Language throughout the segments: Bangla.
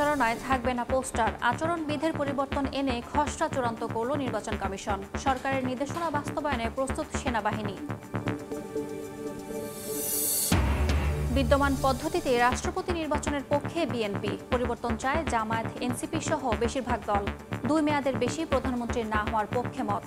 প্রচারণায় থাকবে না পোস্টার, আচরণবিধির পরিবর্তন এনে খসড়া চূড়ান্ত করল নির্বাচন কমিশন। সরকারের নির্দেশনা বাস্তবায়নে প্রস্তুত সেনাবাহিনী। বিদ্যমান পদ্ধতিতে রাষ্ট্রপতি নির্বাচনের পক্ষে বিএনপি, পরিবর্তন চায় জামায়াত, এনসিপি সহ বেশিরভাগ দল। 2 মেয়াদের বেশি প্রধানমন্ত্রী না হওয়ার পক্ষে মত।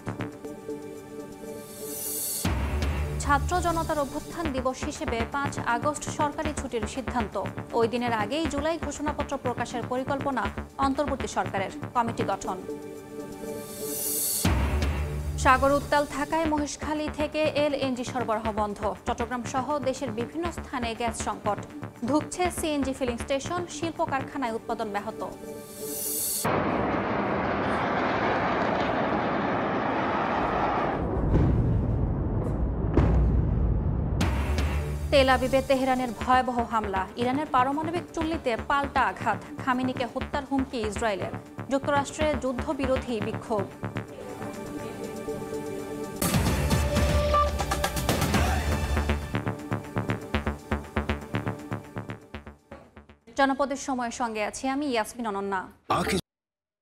ছাত্র জনতার অভ্যুত্থান দিবস হিসেবে 5 আগস্ট সরকারি ছুটির সিদ্ধান্ত। ওই দিনের আগেই জুলাই ঘোষণাপত্র প্রকাশের পরিকল্পনা অন্তর্বর্তী সরকারের। কমিটি গঠন। সাগর উত্তাল থাকায় মহেশখালী থেকে এলএনজি সরবরাহ বন্ধ। চট্টগ্রাম সহ দেশের বিভিন্ন স্থানে গ্যাস সংকট। ধুঁকছে সিএনজি ফিলিং স্টেশন, শিল্প কারখানায় উৎপাদন ব্যাহত। তেল আবিবে তেহরানের ভয়াবহ হামলা। ইরানের পারমাণবিক চুল্লিতে পাল্টা আঘাত। খামেনিকে হত্যার হুমকি ইসরায়েলের। যুক্তরাষ্ট্রে যুদ্ধবিরোধী বিক্ষোভ। জনপদের সময়ের সঙ্গে আছি আমি ইয়াসমিন অনন্যা।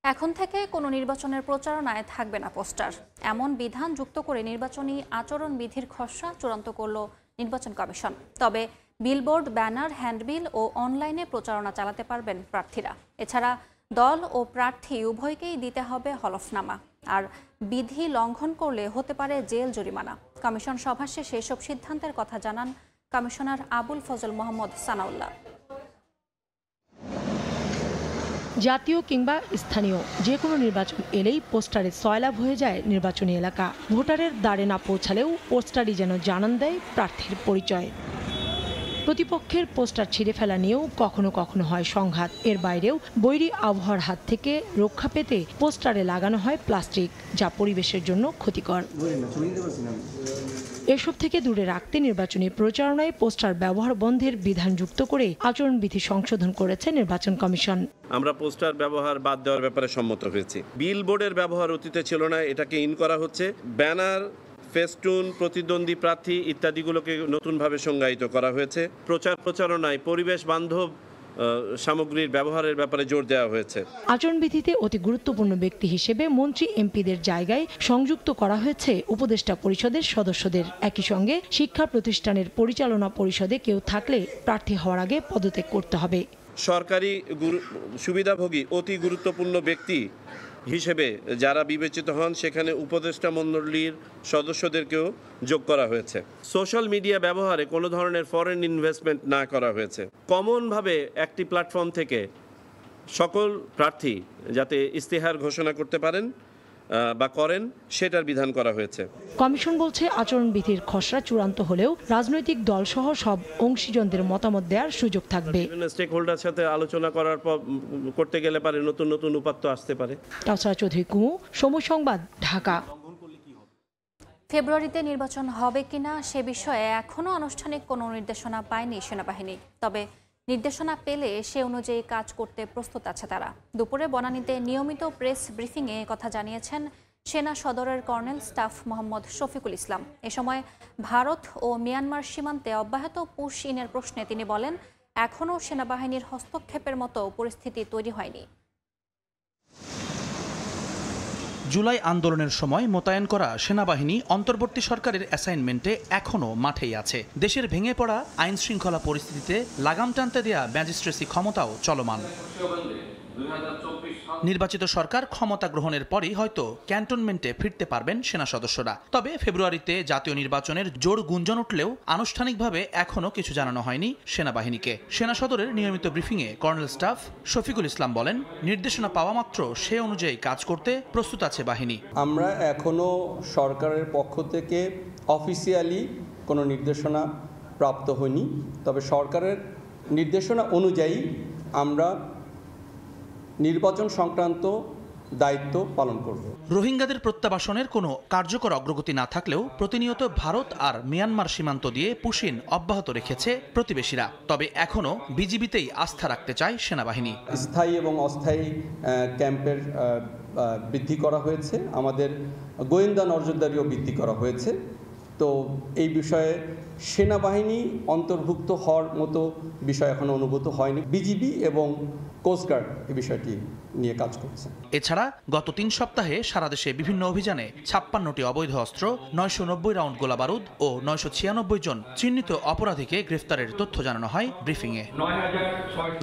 এখন থেকে কোনো নির্বাচনের প্রচারণায় থাকবে না পোস্টার, এমন বিধান যুক্ত করে নির্বাচনী আচরণবিধির খসড়া চূড়ান্ত করল নির্বাচন কমিশন। তবে বিলবোর্ড, ব্যানার, হ্যান্ডবিল ও অনলাইনে প্রচারণা চালাতে পারবেন প্রার্থীরা। এছাড়া দল ও প্রার্থী উভয়কেই দিতে হবে হলফনামা, আর বিধি লঙ্ঘন করলে হতে পারে জেল জরিমানা। কমিশন সভা শেষে এসব সিদ্ধান্তের কথা জানান কমিশনার আবুল ফজল মোহাম্মদ সানাউল্লাহ। জাতীয় কিংবা স্থানীয় যে কোনো নির্বাচন এলেই পোস্টারে সয়লাভ হয়ে যায় নির্বাচনী এলাকা। ভোটারের দ্বারে না পৌঁছালেও পোস্টারই যেন জানান দেয় প্রার্থীর পরিচয়। প্রতিপক্ষের পোস্টার ছিঁড়ে ফেলা নিয়েও কখনো কখনো হয় সংঘাত। এর বাইরেও বৈরী আবহাওয়ার হাত থেকে রক্ষা পেতে পোস্টারে লাগানো হয় প্লাস্টিক, যা পরিবেশের জন্য ক্ষতিকর। এসব থেকে দূরে রাখতে নির্বাচনী প্রচারণায় পোস্টার ব্যবহার বন্ধের বিধান যুক্ত করে আচরণবিধি সংশোধন করেছে নির্বাচন কমিশন। আমরা পোস্টার ব্যবহার বাদ দেওয়ার ব্যাপারে সম্মত হয়েছি। বিলবোর্ডের ব্যবহার অতীতে ছিল না, এটাকে ইন করা হচ্ছে। ব্যানার, ফেস্টুন, প্রতিদ্বন্দ্বী প্রার্থী ইত্যাদিগুলোকে নতুনভাবে সংজ্ঞায়িত করা হয়েছে। প্রচারণায় পরিবেশ বান্ধব সামগ্রীর ব্যবহারের ব্যাপারে জোর দেওয়া হয়েছে। আচরণবিধিতে অতি গুরুত্বপূর্ণ ব্যক্তি হিসেবে মন্ত্রী, এমপিদের জায়গায় সংযুক্ত করা হয়েছে উপদেষ্টা পরিষদের সদস্যদের। একই সঙ্গে শিক্ষা প্রতিষ্ঠানের পরিচালনা পরিষদে কেউ থাকলে প্রার্থী হওয়ার আগে পদত্যাগ করতে হবে। সরকারি সুবিধাভোগী অতি গুরুত্বপূর্ণ ব্যক্তি হিসেবে যারা বিবেচিত হন সেখানে উপদেষ্টা মণ্ডলীর সদস্যদেরকেও যোগ করা হয়েছে। সোশ্যাল মিডিয়া ব্যবহারে কোনো ধরনের ফরেন ইনভেস্টমেন্ট না করা হয়েছে। কমনভাবে একটি প্ল্যাটফর্ম থেকে সকল প্রার্থী যাতে ইস্তেহার ঘোষণা করতে পারেন বা করেন সেটার বিধান করা হয়েছে। কমিশন বলছে আচরণবিধির খসড়া চূড়ান্ত হলেও রাজনৈতিক দলসহ সব অংশীজনদের মতামত দেওয়ার সুযোগ থাকবে। স্টেক হোল্ডার সাথে আলোচনা করার পর করতে গেলে পারে নতুন নতুন উপাত্ত আসতে পারে। কাউসারা চৌধুরী কুমু, সময় সংবাদ, ঢাকা। ফেব্রুয়ারিতে নির্বাচন হবে কিনা সে বিষয়ে এখনও আনুষ্ঠানিক কোনো নির্দেশনা পায়নি সেনাবাহিনী। তবে নির্দেশনা পেলে সে অনুযায়ী কাজ করতে প্রস্তুত আছে তারা। দুপুরে বনানীতে নিয়মিত প্রেস ব্রিফিংয়ে কথা জানিয়েছেন সেনা সদরের কর্নেল স্টাফ মোহাম্মদ শফিকুল ইসলাম। এ সময় ভারত ও মিয়ানমার সীমান্তে অব্যাহত পুশ ইনের প্রশ্নে তিনি বলেন, এখনও সেনাবাহিনীর হস্তক্ষেপের মতো পরিস্থিতি তৈরি হয়নি। জুলাই আন্দোলনের সময় মোতায়েন করা সেনাবাহিনী অন্তর্বর্তী সরকারের অ্যাসাইনমেন্টে এখনও মাঠেই আছে। দেশের ভেঙে পড়া আইন শৃঙ্খলা পরিস্থিতিতে লাগাম টানতে দেয়া ম্যাজিস্ট্রেসি ক্ষমতাও চলমান। নির্বাচিত সরকার ক্ষমতা গ্রহণের পরই হয়তো ক্যান্টনমেন্টে ফিরতে পারবেন সেনা সদস্যরা। তবে ফেব্রুয়ারিতে জাতীয় নির্বাচনের জোর গুঞ্জন উঠলেও আনুষ্ঠানিকভাবে এখনও কিছু জানানো হয়নি সেনাবাহিনীকে। সেনা সদরের নিয়মিত ব্রিফিংয়ে কর্নেল স্টাফ শফিকুল ইসলাম বলেন, নির্দেশনা পাওয়া মাত্র সে অনুযায়ী কাজ করতে প্রস্তুত আছে বাহিনী। আমরা এখনও সরকারের পক্ষ থেকে অফিসিয়ালি কোনো নির্দেশনা প্রাপ্ত হয়নি, তবে সরকারের নির্দেশনা অনুযায়ী আমরা নির্বাচন সংক্রান্ত দায়িত্ব পালন করব। রোহিঙ্গাদের প্রত্যাবাসনের কোনো কার্যকর অগ্রগতি না থাকলেও প্রতিনিয়ত ভারত আর মিয়ানমার সীমান্ত দিয়ে পুশিন অব্যাহত রেখেছে প্রতিবেশীরা। তবে এখনও বিজিবিতেই আস্থা রাখতে চায় সেনাবাহিনী। স্থায়ী এবং অস্থায়ী ক্যাম্পের বৃদ্ধি করা হয়েছে, আমাদের গোয়েন্দা নজরদারিও বৃদ্ধি করা হয়েছে। তো এই বিষয়ে সেনাবাহিনী অন্তর্ভুক্ত হওয়ার মতো বিষয় এখনো অনুভূত হয়নি। বিজিবি এবং কোস্টগার্ড এই বিষয়টি নিয়ে কাজ করছে। এছাড়া গত 3 সপ্তাহে সারা দেশে বিভিন্ন অভিযানে 56টি অবৈধ অস্ত্র, 990 রাউন্ড গোলাবারুদ ও 996 জন চিহ্নিত অপরাধীকে গ্রেফতারের তথ্য জানানো হয় ব্রিফিংয়ে।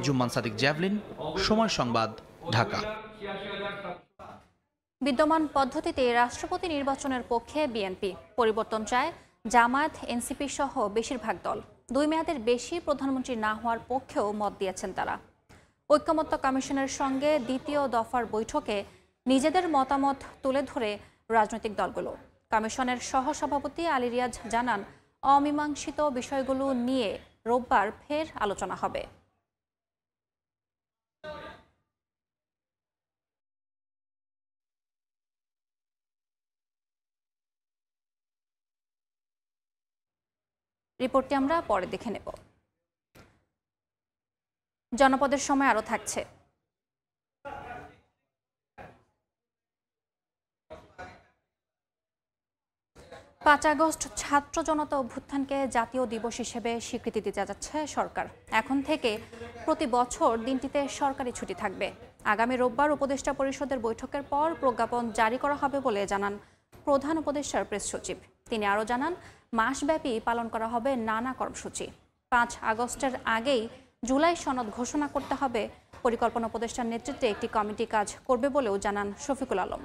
জুম্মান সাদিক, জ্যাভলিন, সময় সংবাদ, ঢাকা। বিদ্যমান পদ্ধতিতে রাষ্ট্রপতি নির্বাচনের পক্ষে বিএনপি, পরিবর্তন চায় জামায়াত, এনসিপি সহ বেশিরভাগ দল। 2 মেয়াদের বেশি প্রধানমন্ত্রী না হওয়ার পক্ষেও মত দিয়েছেন তারা। ঐকমত্য কমিশনের সঙ্গে দ্বিতীয় দফার বৈঠকে নিজেদের মতামত তুলে ধরে রাজনৈতিক দলগুলো। কমিশনের সহসভাপতি আলী রিয়াজ জানান, অমীমাংসিত বিষয়গুলো নিয়ে রোববার ফের আলোচনা হবে। রিপোর্টটি আমরা পরে দেখে নেব। জনপদের সময় আরও থাকছে। 5 আগস্ট ছাত্র জনতা অভ্যুত্থানকে জাতীয় দিবস হিসেবে স্বীকৃতি দিতে যাচ্ছে সরকার। এখন থেকে প্রতি বছর দিনটিতে সরকারি ছুটি থাকবে। আগামী রোববার উপদেষ্টা পরিষদের বৈঠকের পর প্রজ্ঞাপন জারি করা হবে বলে জানান প্রধান উপদেষ্টার প্রেস সচিব। তিনি আরও জানান, মাসব্যাপী পালন করা হবে নানা কর্মসূচি। 5 আগস্টের আগেই জুলাই সনদ ঘোষণা করতে হবে। পরিকল্পনা উপদেষ্টার নেতৃত্বে একটি কমিটি কাজ করবে বলেও জানান শফিকুল আলম।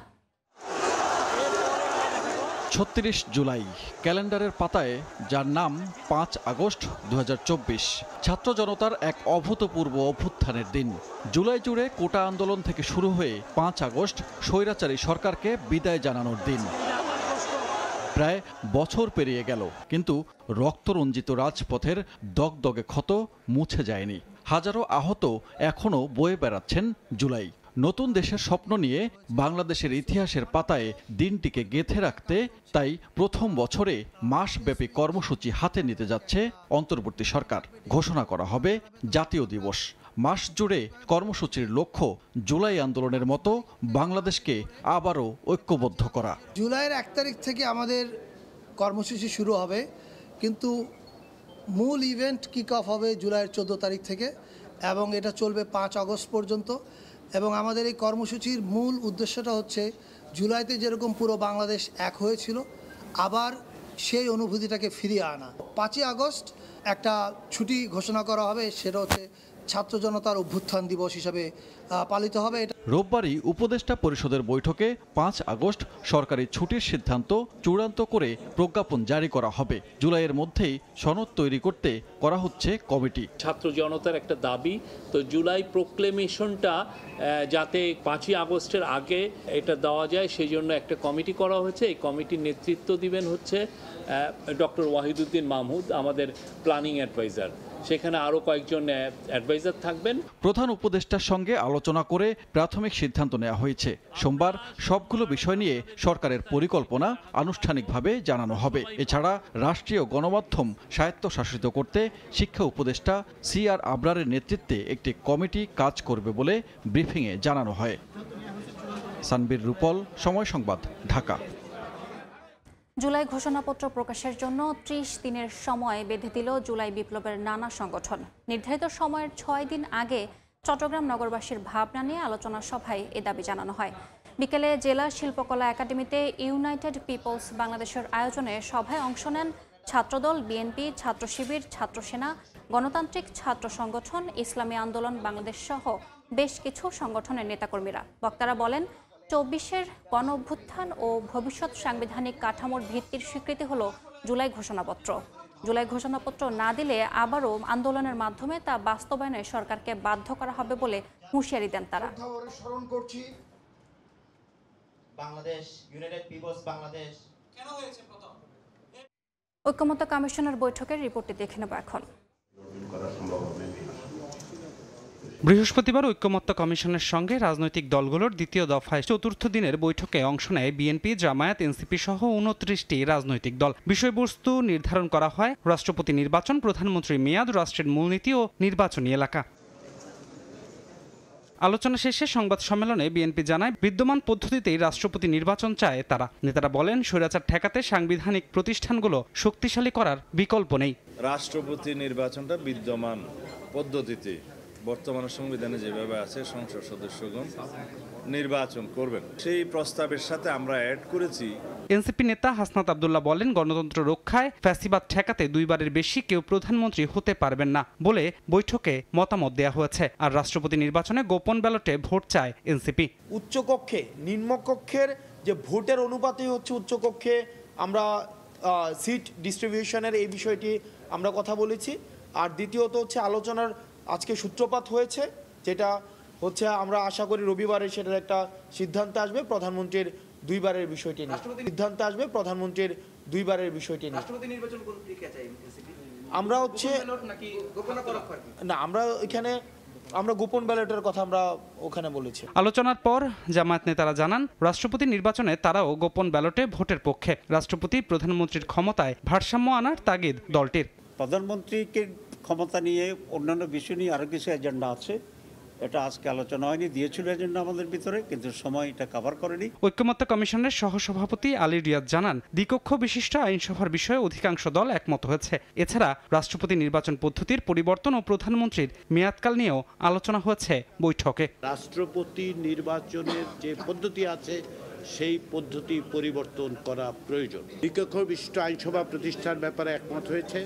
36 জুলাই ক্যালেন্ডারের পাতায়, যার নাম 5 আগস্ট 2024, ছাত্র জনতার এক অভূতপূর্ব অভ্যুত্থানের দিন। জুলাই জুড়ে কোটা আন্দোলন থেকে শুরু হয়ে 5 আগস্ট স্বৈরাচারী সরকারকে বিদায় জানানোর দিন। প্রায় বছর পেরিয়ে গেল, কিন্তু রক্তরঞ্জিত রাজপথের দগদগে ক্ষত মুছে যায়নি। হাজারো আহত এখনও বয়ে বেড়াচ্ছেন জুলাই। নতুন দেশের স্বপ্ন নিয়ে বাংলাদেশের ইতিহাসের পাতায় দিনটিকে গেঁথে রাখতে তাই প্রথম বছরে মাসব্যাপী কর্মসূচি হাতে নিতে যাচ্ছে অন্তর্বর্তী সরকার। ঘোষণা করা হবে জাতীয় দিবস। মাস জুড়ে কর্মসূচির লক্ষ্য জুলাই আন্দোলনের মতো বাংলাদেশকে আবারও ঐক্যবদ্ধ করা। জুলাইয়ের 1 তারিখ থেকে আমাদের কর্মসূচি শুরু হবে, কিন্তু মূল ইভেন্ট কিক অফ হবে জুলাইয়ের 14 তারিখ থেকে এবং এটা চলবে 5 আগস্ট পর্যন্ত। এবং আমাদের এই কর্মসূচির মূল উদ্দেশ্যটা হচ্ছে জুলাইতে যেরকম পুরো বাংলাদেশ এক হয়েছিল, আবার সেই অনুভূতিটাকে ফিরিয়ে আনা। 5 আগস্ট একটা ছুটি ঘোষণা করা হবে, সেটা হচ্ছে ছাত্র জনতার অভ্যুত্থান দিবস হিসাবে পালিত হবে। রোববারই উপদেষ্টা পরিষদের বৈঠকে 5 আগস্ট সরকারি ছুটির সিদ্ধান্ত চূড়ান্ত করে প্রজ্ঞাপন জারি করা হবে। জুলাইয়ের মধ্যেই সনদ তৈরি করতে করা হচ্ছে কমিটি। ছাত্র জনতার একটা দাবি, তো জুলাই প্রোক্লেমেশনটা যাতে 5 আগস্টের আগে এটা দেওয়া যায় সেই জন্য একটা কমিটি করা হয়েছে। এই কমিটির নেতৃত্ব দিবেন হচ্ছে ডক্টর ওয়াহিদুদ্দিন মাহমুদ, আমাদের প্ল্যানিং অ্যাডভাইজার। সেখানে আরও কয়েকজন অ্যাডভাইজার থাকবেন। প্রধান উপদেষ্টার সঙ্গে আলোচনা করে প্রাথমিক সিদ্ধান্ত নেওয়া হয়েছে। সোমবার সবগুলো বিষয় নিয়ে সরকারের পরিকল্পনা আনুষ্ঠানিকভাবে জানানো হবে। এছাড়া রাষ্ট্রীয় গণমাধ্যম স্বায়ত্তশাসিত করতে শিক্ষা উপদেষ্টা CR আবরারের নেতৃত্বে একটি কমিটি কাজ করবে বলে ব্রিফিংয়ে জানানো হয়। সানবীর রূপল, সময় সংবাদ, ঢাকা। জুলাই ঘোষণাপত্র প্রকাশের জন্য 30 দিনের সময় বেঁধে দিল জুলাই বিপ্লবের নানা সংগঠন। নির্ধারিত সময়ের 6 দিন আগে চট্টগ্রাম নগরবাসীর ভাবনা নিয়ে আলোচনা সভায় এ দাবি জানানো হয়। বিকেলে জেলা শিল্পকলা একাডেমিতে ইউনাইটেড পিপলস বাংলাদেশের আয়োজনে সভায় অংশ নেন ছাত্রদল, বিএনপি, ছাত্র শিবির, ছাত্র সেনা, গণতান্ত্রিক ছাত্র সংগঠন, ইসলামী আন্দোলন বাংলাদেশ সহ বেশ কিছু সংগঠনের নেতাকর্মীরা। বক্তারা বলেন, 24-এর গণ অভ্যুত্থান ও ভবিষ্যৎ সাংবিধানিক কাঠামোর ভিত্তির স্বীকৃতি হলো জুলাই ঘোষণাপত্র। জুলাই ঘোষণাপত্র না দিলে আবারও আন্দোলনের মাধ্যমে তা বাস্তবায়নে সরকারকে বাধ্য করা হবে বলে হুঁশিয়ারি দেন তারা। ঐকমত্য কমিশনের বৈঠকের রিপোর্টটি দেখে নেব এখন। বৃহস্পতিবার ঐকমত্য কমিশনের সঙ্গে রাজনৈতিক দলগুলোর দ্বিতীয় দফায় 4র্থ দিনের বৈঠকে অংশ নেয় বিএনপি, জামায়াত, এনসিপি সহ 29টি রাজনৈতিক দল। বিষয়বস্তু নির্ধারণ করা হয় রাষ্ট্রপতি নির্বাচন, প্রধানমন্ত্রীর মেয়াদ, রাষ্ট্রের মূলনীতি ও নির্বাচনী এলাকা। আলোচনা শেষে সংবাদ সম্মেলনে বিএনপি জানায় বিদ্যমান পদ্ধতিতেই রাষ্ট্রপতি নির্বাচন চায় তারা। নেতারা বলেন স্বৈরাচার ঠেকাতে সাংবিধানিক প্রতিষ্ঠানগুলো শক্তিশালী করার বিকল্প নেই। রাষ্ট্রপতি নির্বাচনটা বিদ্যমান পদ্ধতিতে বর্তমান সংবিধানে যেভাবে আছে সংসদ সদস্যগণ নির্বাচন করবেন সেই প্রস্তাবের সাথে আমরা অ্যাড করেছি। এনসিপি নেতা হাসনাত আব্দুল্লাহ বলেন গণতন্ত্র রক্ষায় ফ্যাসিবাদ ঠেকাতে 2 বারের বেশি কেউ প্রধানমন্ত্রী হতে পারবেন না বলে বৈঠকে মতামত দেওয়া হয়েছে। আর রাষ্ট্রপতি নির্বাচনে গোপন ব্যালটে ভোট চায় এনসিপি। উচ্চকক্ষে নিম্নকক্ষের যে ভোটের অনুপাতই হচ্ছে উচ্চকক্ষে আমরা সিট ডিস্ট্রিবিউশনের এই বিষয়টি আমরা কথা বলেছি। আর দ্বিতীয়ত হচ্ছে আলোচনার আজকে সূত্রপাত হয়েছে, যেটা হচ্ছে আমরা আশা করি রবিবারে সেটার একটা সিদ্ধান্ত আসবে প্রধানমন্ত্রীর 2 বারের বিষয়টি নিয়ে। সিদ্ধান্ত আসবে প্রধানমন্ত্রীর 2 বারের বিষয়টি নিয়ে। আমরা হচ্ছে না, আমরা গোপন ব্যালটের কথা আমরা ওখানে বলেছি। আলোচনার পর জামায়াত নেতারা জানান রাষ্ট্রপতি নির্বাচনে তারাও গোপন ব্যালটে ভোটের পক্ষে। রাষ্ট্রপতি প্রধানমন্ত্রীর ক্ষমতায় ভারসাম্য আনার তাগিদ দলটির। প্রধানমন্ত্রীকে ক্ষমতা নিয়ে অন্যান্য বিষয় নিয়ে আরও কিছু এজেন্ডা আছে, এটা আজকে আলোচনা হয়নি, দিয়েছিল এজেন্ডা আমাদের ভিতরে, কিন্তু সময় এটা কভার করেনি। ঐক্যমত্য কমিশনের সহসভাপতি আলী রিয়াজ জানান দ্বিকক্ষ বিশিষ্ট আইনসভার বিষয়ে অধিকাংশ দল একমত হয়েছে। এছাড়া রাষ্ট্রপতি নির্বাচন পদ্ধতির পরিবর্তন ও প্রধানমন্ত্রীর মেয়াদকাল নিয়েও আলোচনা হয়েছে বৈঠকে। রাষ্ট্রপতি নির্বাচনের যে পদ্ধতি আছে সেই পদ্ধতি পরিবর্তন করা প্রয়োজন। দ্বিকক্ষ বিশিষ্ট আইনসভা প্রতিষ্ঠার ব্যাপারে একমত হয়েছে।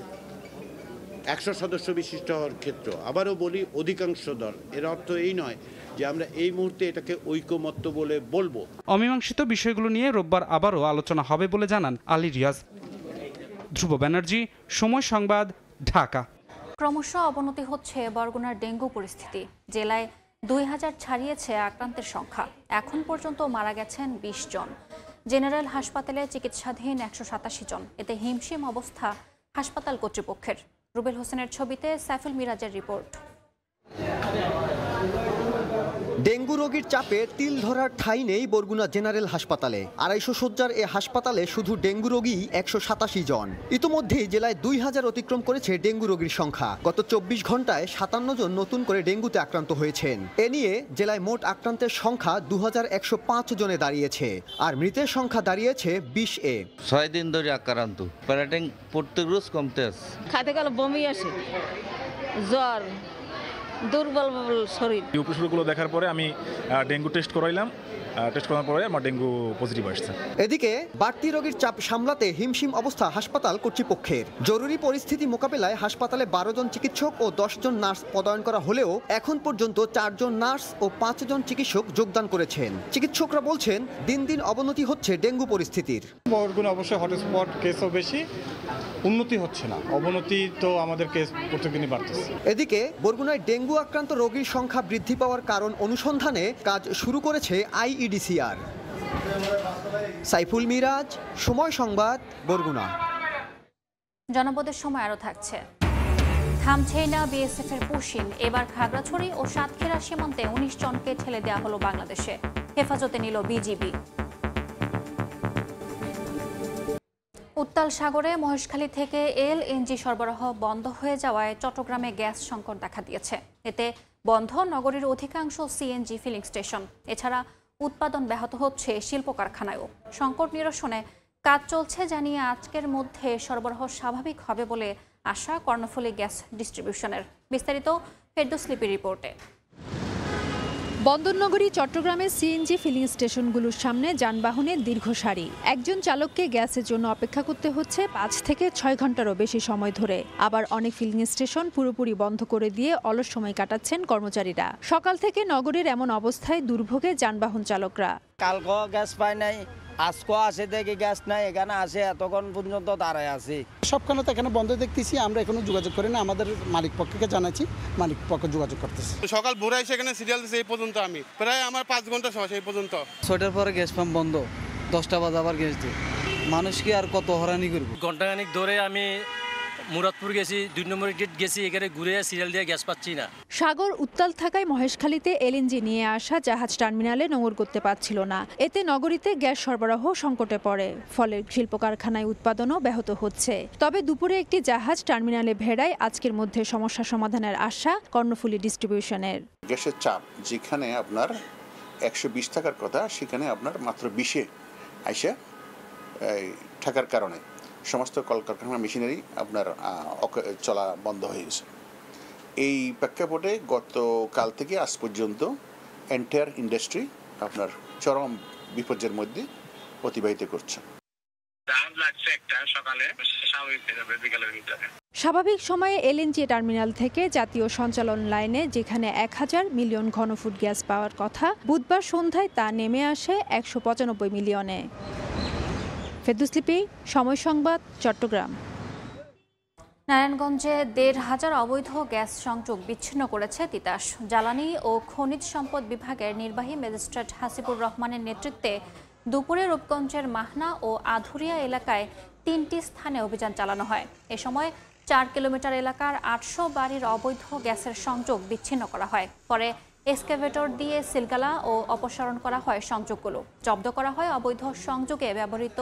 100 সদস্য বিশিষ্ট হওয়ার ক্ষেত্র আবারও বলি অধিকাংশ দল, এর অর্থ এই নয় যে আমরা এই মুহূর্তে এটাকে ঐকমত্য বলে বলবো। অমীমাংসিত বিষয়গুলো নিয়ে রোববার আবারও আলোচনা হবে বলে জানান আলী রিয়াজ। ধ্রুব ব্যানার্জি, সময় সংবাদ, ঢাকা। ক্রমশ অবনতি হচ্ছে বরগুনার ডেঙ্গু পরিস্থিতি। জেলায় 2000 ছাড়িয়েছে আক্রান্তের সংখ্যা। এখন পর্যন্ত মারা গেছেন 20 জন। জেনারেল হাসপাতালে চিকিৎসাধীন 187 জন। এতে হিমশিম অবস্থা হাসপাতাল কর্তৃপক্ষের। রুবেল হোসেনের ছবিতে সাইফুল মিরাজের রিপোর্ট। ডেঙ্গু রোগীর চাপে তিল ধরার ঠাঁই নেই বরগুনা জেনারেল হাসপাতালে। 250 শয্যার এ হাসপাতালে শুধু ডেঙ্গু রোগী 187 জন। ইতোমধ্যেই জেলায় 2000 অতিক্রম করেছে ডেঙ্গু রোগীর সংখ্যা। গত 24 ঘন্টায় 57 জন নতুন করে ডেঙ্গুতে আক্রান্ত হয়েছেন। এ নিয়ে জেলায় মোট আক্রান্তের সংখ্যা 2105 জনে দাঁড়িয়েছে, আর মৃতের সংখ্যা দাঁড়িয়েছে 20-এ। 6 দিন ধরে আক্রান্ত, প্যারাটিং প্রত্যেক রোজ কমতে আছে। খাইতে গেলে বমি আসে, জ্বর, দুর্বল শরীর। এই উপসর্গগুলো দেখার পরে আমি ডেঙ্গু টেস্ট করাইলাম। টেস্ট করার পরে আমার ডেঙ্গু পজিটিভ আসছে। এদিকে বাড়তি রোগীর চাপ সামলাতে হিমশিম অবস্থা হাসপাতাল কর্তৃপক্ষের। জরুরি পরিস্থিতি মোকাবেলায় হাসপাতালে 12 জন চিকিৎসক ও 10 জন নার্স পদায়ন করা হলেও এখন পর্যন্ত 4 জন নার্স ও 5 জন চিকিৎসক যোগদান করেছেন। চিকিৎসকরা বলছেন দিন দিন অবনতি হচ্ছে ডেঙ্গু পরিস্থিতির। বরগুনা অবশ্যই হটস্পট, কেসও বেশি, উন্নতি হচ্ছে না, অবনতি তো আমাদের কেস প্রতিদিনই বাড়তেছে। এদিকে বরগুনায় ডেঙ্গু আক্রান্ত রোগীর সংখ্যা বৃদ্ধি পাওয়ার কারণ অনুসন্ধানে কাজ শুরু করেছে আইইডিসিআর। সাইফুল মিরাজ, সময় সংবাদ, বরগুনা। জনপদের সময় আরও থাকছে। থামছেই না বিএসএফ এর পুশিন। এবার খাগড়াছড়ি ও সাতক্ষীরা সীমান্তে 19 জনকে ঠেলে দেওয়া হলো বাংলাদেশে। হেফাজতে নিল বিজিবি। উত্তাল সাগরে মহেশখালী থেকে এলএনজি সরবরাহ বন্ধ হয়ে যাওয়ায় চট্টগ্রামে গ্যাস সংকট দেখা দিয়েছে। এতে বন্ধ নগরীর অধিকাংশ সিএনজি ফিলিং স্টেশন। এছাড়া উৎপাদন ব্যাহত হচ্ছে শিল্প কারখানায়ও। সংকট নিরসনে কাজ চলছে জানিয়ে আজকের মধ্যে সরবরাহ স্বাভাবিক হবে বলে আশা কর্ণফুলী গ্যাস ডিস্ট্রিবিউশনের। বিস্তারিত ফেরদৌস লিপির রিপোর্টে। বন্দরনগরী চট্টগ্রামের সিএনজি ফিলিং স্টেশনগুলোর সামনে যানবাহনের দীর্ঘ সারি। একজন চালককে গ্যাসের জন্য অপেক্ষা করতে হচ্ছে 5 থেকে 6 ঘন্টারও বেশি সময় ধরে। আবার অনেক ফিলিং স্টেশন পুরোপুরি বন্ধ করে দিয়ে অলস সময় কাটাচ্ছেন কর্মচারীরা। সকাল থেকে নগরীর এমন অবস্থায় দুর্ভোগে যানবাহন চালকরা। কালকে গ্যাস পায় নাই, আজকে আসে দেখি গ্যাস নাই, এখানে আসে এতক্ষণ পর্যন্ত দাঁড়ায় আছি। সবখানে তো এখানে বন্ধ দেখতেছি, আমরা এখনো যোগাযোগ করি না। আমাদের মালিক পক্ষকে জানাচ্ছি, মালিক পক্ষ যোগাযোগ করতেছি। সকাল ভোরে সেখানে সিরিয়াল দিচ্ছে, এই পর্যন্ত আমি প্রায় আমার 5 ঘন্টা সময় এই পর্যন্ত। 6টার পরে গ্যাস পাম্প বন্ধ, 10টা বাজে আবার গ্যাস দিই। মানুষ কি আর কত হরানি করবে? ঘন্টাখানিক ধরে আমি মুরাদপুর গেছি, 2 নম্বর গেট গেছি, এখানে ঘুরে সিরিয়াল দিয়ে গ্যাস পাচ্ছি না। সাগর উত্তাল থাকায় মহেশখালীতে এলএনজি নিয়ে আসা জাহাজ টার্মিনালে নোঙর করতে পারছিল না। এতে নগরীতে গ্যাস সরবরাহ সংকটে পড়ে, ফলে শিল্প কারখানায় উৎপাদনও ব্যাহত হচ্ছে। তবে দুপুরে একটি জাহাজ টার্মিনালে ভেড়ায় আজকের মধ্যে সমস্যা সমাধানের আশা কর্ণফুলী ডিস্ট্রিবিউশনের। গ্যাসের চাপ যেখানে আপনার 120 থাকার কথা, সেখানে আপনার মাত্র 20-এ আইসা থাকার কারণে সমস্ত কলকারখানা মেশিনারি আপনার চলা বন্ধ হয়ে গেছে। এই প্রেক্ষাপটে গতকাল থেকে আজ পর্যন্ত এন্টায়ার ইন্ডাস্ট্রি আপনার চরম বিপর্যয়ের মধ্যে অতিবাহিত করছে। স্বাভাবিক সময়ে এলএনজি টার্মিনাল থেকে জাতীয় সঞ্চালন লাইনে যেখানে 1000 মিলিয়ন ঘনফুট গ্যাস পাওয়ার কথা, বুধবার সন্ধ্যায় তা নেমে আসে 195 মিলিয়নে। ফেরদৌস লিপি, সময় সংবাদ, চট্টগ্রাম। নারায়ণগঞ্জে 1,500 অবৈধ গ্যাস সংযোগ বিচ্ছিন্ন করেছে তিতাস। জ্বালানি ও খনিজ সম্পদ বিভাগের নির্বাহী ম্যাজিস্ট্রেট হাসিবুর রহমানের নেতৃত্বে দুপুরে রূপগঞ্জের মাহনা ও আধুরিয়া এলাকায় 3টি স্থানে অভিযান চালানো হয়। এ সময় 4 কিলোমিটার এলাকার 800 বাড়ির অবৈধ গ্যাসের সংযোগ বিচ্ছিন্ন করা হয়। পরে এক্সকাভেটর দিয়ে সিলগালা ও অপসারণ করা হয় সংযোগগুলো। জব্দ করা হয় অবৈধ সংযোগে ব্যবহৃত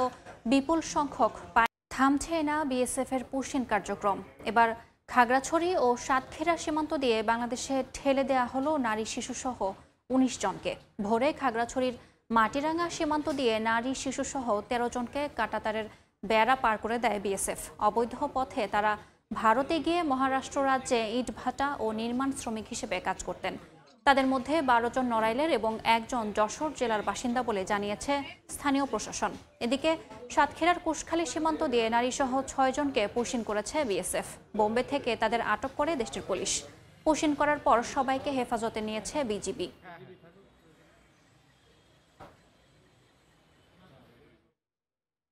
বিপুল সংখ্যক পাইপ। থামছে না বিএসএফ এর পুশিন কার্যক্রম। এবার খাগড়াছড়ি ও সাতক্ষীরা সীমান্ত দিয়ে বাংলাদেশে ঠেলে দেয়া হলো নারী শিশুসহ 19 জনকে। ভোরে খাগড়াছড়ির মাটিরাঙ্গা সীমান্ত দিয়ে নারী শিশুসহ 13 জনকে কাঁটাতারের বেড়া পার করে দেয় বিএসএফ। অবৈধ পথে তারা ভারতে গিয়ে মহারাষ্ট্র রাজ্যে ইটভাটা ও নির্মাণ শ্রমিক হিসেবে কাজ করতেন। তাদের মধ্যে 12 জন নড়াইলের এবং 1 জন যশোর জেলার বাসিন্দা বলে জানিয়েছে স্থানীয় প্রশাসন। এদিকে সাতক্ষীরার কুশখালী সীমান্ত দিয়ে নারীসহ 6 জনকে পুশিন করেছে বিএসএফ। বোম্বে থেকে তাদের আটক করে দেশটির পুলিশ। পুশিন করার পর সবাইকে হেফাজতে নিয়েছে বিজিবি।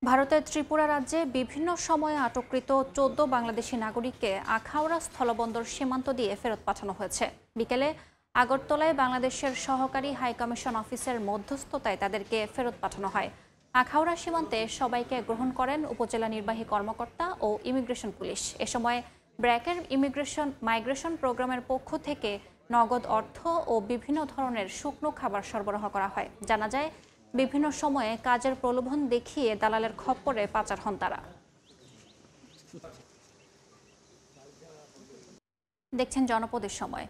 ভারতের ত্রিপুরা রাজ্যে বিভিন্ন সময়ে আটককৃত 14 বাংলাদেশি নাগরিককে আখাউড়া স্থলবন্দর সীমান্ত দিয়ে ফেরত পাঠানো হয়েছে। বিকেলে আগরতলায় বাংলাদেশের সহকারী হাইকমিশন অফিসের মধ্যস্থতায় তাদেরকে ফেরত পাঠানো হয়। আখাউড়া সীমান্তে সবাইকে গ্রহণ করেন উপজেলা নির্বাহী কর্মকর্তা ও ইমিগ্রেশন পুলিশ। এ সময় ব্র্যাকের মাইগ্রেশন প্রোগ্রামের পক্ষ থেকে নগদ অর্থ ও বিভিন্ন ধরনের শুকনো খাবার সরবরাহ করা হয়। জানা যায় বিভিন্ন সময়ে কাজের প্রলোভন দেখিয়ে দালালের খপ্পরে পাচার হন তারা। দেখছেন জনপদের সময়।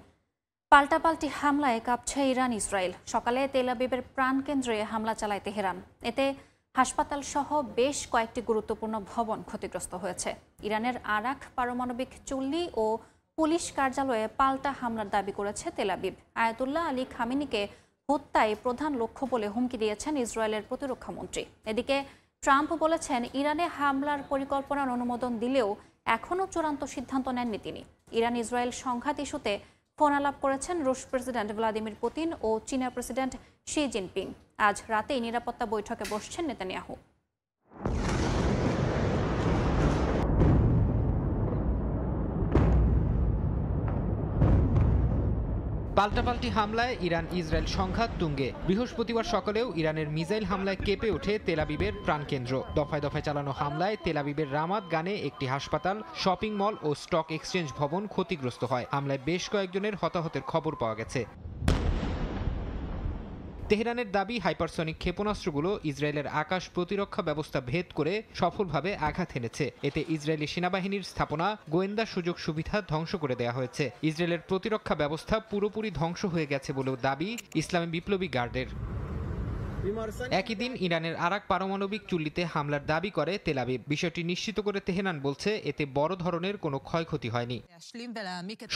পাল্টাপাল্টি হামলায় কাঁপছে ইরান ইসরায়েল। সকালে তেল আবিবের প্রাণকেন্দ্রে হামলা চালায় তেহরান। এতে হাসপাতাল সহ বেশ কয়েকটি গুরুত্বপূর্ণ ভবন ক্ষতিগ্রস্ত হয়েছে। ইরানের আরাক পারমাণবিক চুল্লি ও পুলিশ কার্যালয়ে পাল্টা হামলার দাবি করেছে তেল আবিব। আয়াতুল্লাহ আলী খামেনিকে হত্যায় প্রধান লক্ষ্য বলে হুমকি দিয়েছেন ইসরায়েলের প্রতিরক্ষা মন্ত্রী। এদিকে ট্রাম্প বলেছেন ইরানে হামলার পরিকল্পনার অনুমোদন দিলেও এখনও চূড়ান্ত সিদ্ধান্ত নেননি তিনি। ইরান ইসরায়েল সংঘাত ইস্যুতে ফোন আলাপ করেছেন রুশ প্রেসিডেন্ট ভ্লাদিমির পুতিন ও চীনের প্রেসিডেন্ট শি জিনপিং। আজ রাতেই নিরাপত্তা বৈঠকে বসছেন নেতানিয়াহু। পাল্টাপাল্টি হামলায় ইরান ইসরায়েল সংঘাত তুঙ্গে। বৃহস্পতিবার সকালেও ইরানের মিসাইল হামলায় কেঁপে ওঠে তেল আবিবের প্রাণকেন্দ্র। দফায় দফায় চালানো হামলায় তেল আবিবের রামাত গানে একটি হাসপাতাল, শপিং মল ও স্টক এক্সচেঞ্জ ভবন ক্ষতিগ্রস্ত হয়। হামলায় বেশ কয়েকজনের হতাহতের খবর পাওয়া গেছে। তেহরানের দাবি হাইপারসনিক ক্ষেপণাস্ত্রগুলো ইসরায়েলের আকাশ প্রতিরক্ষা ব্যবস্থা ভেদ করে সফলভাবে আঘাত হেনেছে। এতে ইসরায়েলি সেনাবাহিনীর স্থাপনা, গোয়েন্দা সুযোগ সুবিধা ধ্বংস করে দেয়া হয়েছে। ইসরায়েলের প্রতিরক্ষা ব্যবস্থা পুরোপুরি ধ্বংস হয়ে গেছে বলেও দাবি ইসলামী বিপ্লবী গার্ডের। একই দিন ইরানের আরাক পারমাণবিক চুল্লিতে হামলার দাবি করে তেল আবিব। বিষয়টি নিশ্চিত করে তেহরান বলছে এতে বড় ধরনের কোনো ক্ষয়ক্ষতি হয়নি।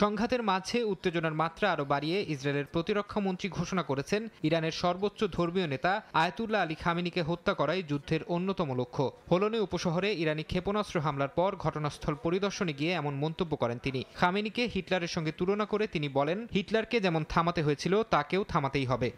সংঘাতের মাঝে উত্তেজনার মাত্রা আরও বাড়িয়ে ইসরায়েলের প্রতিরক্ষা মন্ত্রী ঘোষণা করেছেন ইরানের সর্বোচ্চ ধর্মীয় নেতা আয়াতুল্লাহ আলী খামেনিকে হত্যা করাই যুদ্ধের অন্যতম লক্ষ্য। হোলনে উপশহরে ইরানি ক্ষেপণাস্ত্র হামলার পর ঘটনাস্থল পরিদর্শনে গিয়ে এমন মন্তব্য করেন তিনি। খামেনিকে হিটলারের সঙ্গে তুলনা করে তিনি বলেন, হিটলারকে যেমন থামাতে হয়েছিল তাকেও থামাতেই হবে।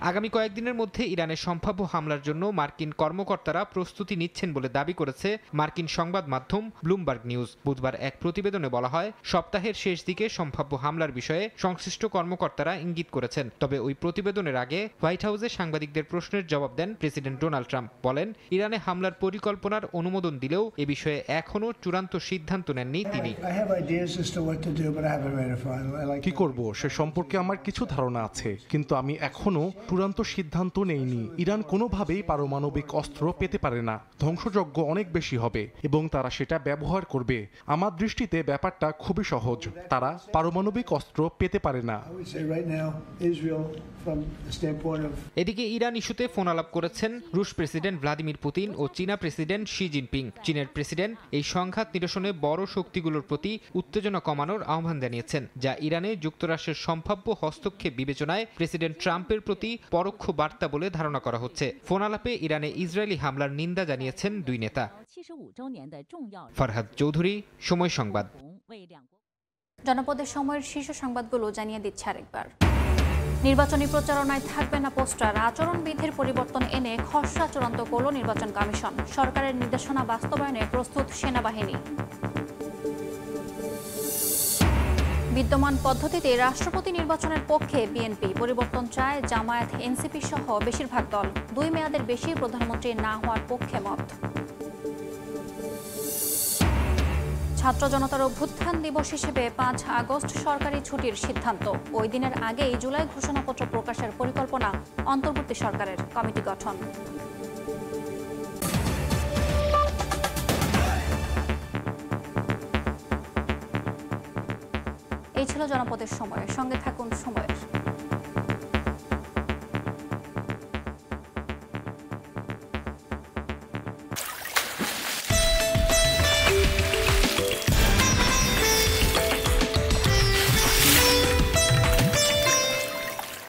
আগামী কয়েকদিনের মধ্যে ইরানের সম্ভাব্য হামলার জন্য মার্কিন কর্মকর্তারা প্রস্তুতি নিচ্ছেন বলে দাবি করেছে মার্কিন সংবাদ মাধ্যম ব্লুমবার্গ নিউজ। বুধবার এক প্রতিবেদনে বলা হয়, সপ্তাহের শেষ দিকে সম্ভাব্য হামলার বিষয়ে সংশ্লিষ্ট কর্মকর্তারা ইঙ্গিত করেছেন। তবে ওই প্রতিবেদনের আগে হোয়াইট হাউসে সাংবাদিকদের প্রশ্নের জবাব দেন প্রেসিডেন্ট ডোনাল্ড ট্রাম্প। বলেন, ইরানে হামলার পরিকল্পনার অনুমোদন দিলেও এ বিষয়ে এখনও চূড়ান্ত সিদ্ধান্ত নেননি তিনি। কি করব সে সম্পর্কে আমার কিছু ধারণা আছে, কিন্তু আমি এখনো চূড়ান্ত সিদ্ধান্ত নেইনি। ইরান কোনোভাবেই পারমাণবিক অস্ত্র পেতে পারে না। ধ্বংসযজ্ঞ অনেক বেশি হবে এবং তারা সেটা ব্যবহার করবে। আমার দৃষ্টিতে ব্যাপারটা খুবই সহজ, তারা পারমাণবিক অস্ত্র পেতে পারে না। এদিকে ইরান ইস্যুতে ফোন আলাপ করেছেন রুশ প্রেসিডেন্ট ভ্লাদিমির পুতিন ও চীনা প্রেসিডেন্ট শি জিনপিং। চীনের প্রেসিডেন্ট এই সংঘাত নিরসনে বড় শক্তিগুলোর প্রতি উত্তেজনা কমানোর আহ্বান জানিয়েছেন, যা ইরানে যুক্তরাষ্ট্রের সম্ভাব্য হস্তক্ষেপ বিবেচনায় প্রেসিডেন্ট ট্রাম্পের প্রতি পরোক্ষ বার্তা বলে ধারণা করা হচ্ছে। ফোন আলাপে ইরানে ইসরায়েলি হামলার নিন্দা জানিয়েছেন দুই নেতা। ফারহাদ চৌধুরী, সময় সংবাদ। জনপদের সময়ের শীর্ষ সংবাদগুলো জানিয়ে দিচ্ছে আরেকবার। নির্বাচনী প্রচারণায় থাকবে না পোস্টার, আচরণবিধির পরিবর্তন এনে খসড়া চূড়ান্ত করল নির্বাচন কমিশন। সরকারের নির্দেশনা বাস্তবায়নে প্রস্তুত সেনাবাহিনী। বিদ্যমান পদ্ধতিতে রাষ্ট্রপতি নির্বাচনের পক্ষে বিএনপি, পরিবর্তন চায় জামায়াত, এনসিপি সহ বেশিরভাগ দল। 2 মেয়াদের বেশি প্রধানমন্ত্রী না হওয়ার পক্ষে মত। ছাত্র জনতার অভ্যুত্থান দিবস হিসেবে 5 আগস্ট সরকারি ছুটির সিদ্ধান্ত। ওই দিনের আগেই জুলাই ঘোষণাপত্র প্রকাশের পরিকল্পনা অন্তর্বর্তী সরকারের, কমিটি গঠন। এই ছিল জনপদের সময়। সঙ্গে থাকুন সময়।